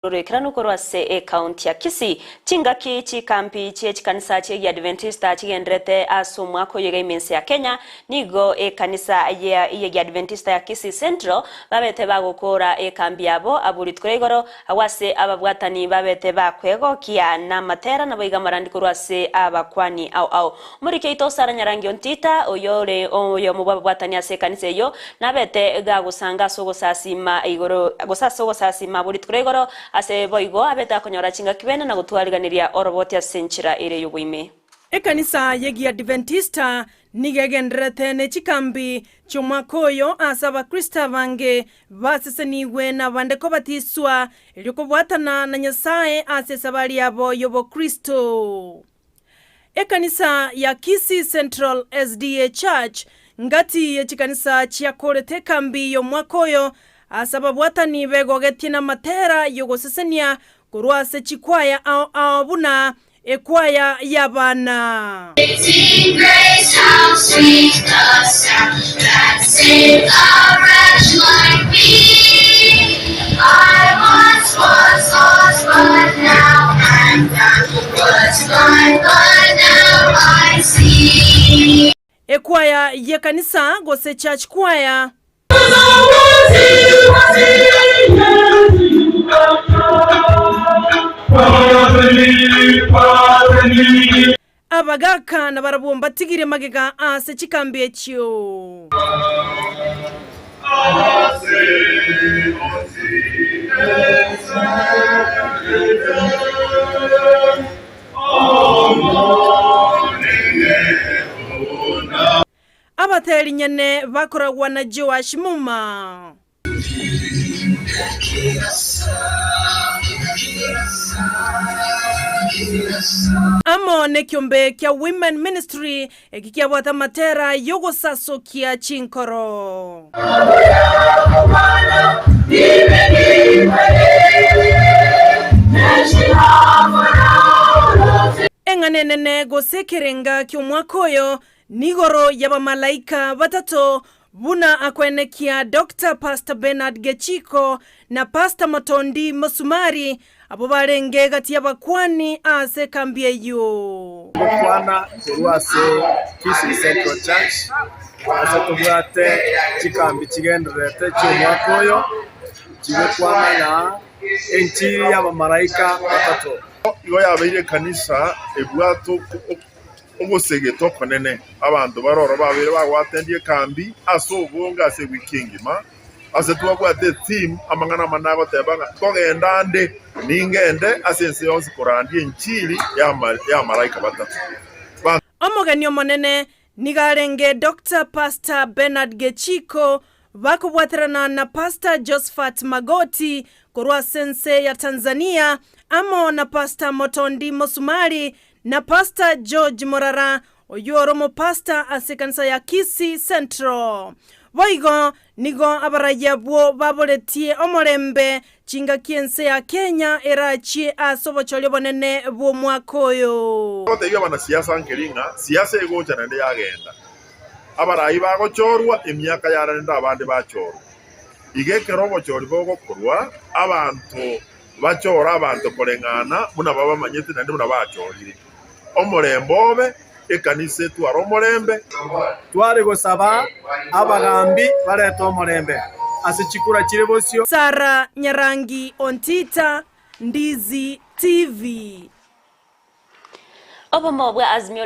Kiranu korwase county ya Kisii chingaki chikampi chikanisa chi Adventista chigendrete asumwa ko yega imense ya Kenya nigo kanisa ya Adventista ya Kisii Central babete bagukora kambi yabo aburitwe igoro awase ababwatani babete bakwego kia na matera na boiga marandi korwase abakwani au muri keito sara nyarangi ontita oyo mubabwatani ase kanisa yo nabete gagusanga sogosasima igoro gosasima buritwe igoro ase boigo abeta konyora chinga kibene na gutwariganiria oroboti ya senchira ire yubuime ekanisa yegi Adventista nigegendrete ne chikambi chumakoyo asaba Krista vange baseseniwe na bandeko batiswa ilikobwatana na Nyasaye ase sabali yabo yobo Kristo. Ekanisa ya Kisii Central SDA Church ngati ya chikanisa chiakorete kambi yo mwakoyo asaba bwatani begogetina matera yogosesenia kurwase chikwaya au buna ekwaya yabana. Sing grace, how sweet the sound that saved a wretch like me. I once was lost, but now I'm found. Was blind, but now I see. Ekwaya yekanisa gose church choir. Abagaka na barabumba tigire magega ase chikambi ekyo. Abateri nyene bakoragwa na Joash Muma. Amone kyombe kya women ministry ekikia bwata matera yogo saso kia chinkoro. Enganenene gosekerenga kyomwakoyo nigoro yaba malaika batato buna akwenekia Dr. Pastor Bernard Gechiko na Pastor Motondi Mosumari abo barenge gati yabakwani ase kambie yo. Mukwana kurwase Kisii Central Church ase tubwate chikambi chigendrete cy'umwakoyo kigekwana na enchiri y'abamalaika batatu. Iyo yabeire kanisa ebwato ogosegeto konene abantu baroro babere bagwatendie kambi asobonga ase wikingima ase twagwate team amangana manago tebanga togenda nde ningende asense yonse korandie enchiri ya malaika batatu. Omoganyo monene nigarenge Dr. Pastor Bernard Gechiko bakubwaterana na Pastor Josephat Magoti korwa sense ya Tanzania amo na Pastor Motondi Mosumari na Pastor George Morara oyoromo pastor asekanisa ya Kisii Central. Boigo nigo abarayabwo baboletie omorembe chinga kiense ya Kenya erachi asobochole bonene bwo mwakoyo. Oteyo bana siasa nkeringa siasa egocha nende yagenda. Abarayi bagochorwa emyaka yaranda abandi bachorwa. Igekero bochori bogokorwa abantu bachora abantu kolengana muna baba manyete nande muna bachorire. Omorembobe ekanise twara omorembe tware gosaba abagambi bareto omorembe ase chikura chire bosio. Sara Nyarangi ontita Ndizi TV. Obomo bwa azmio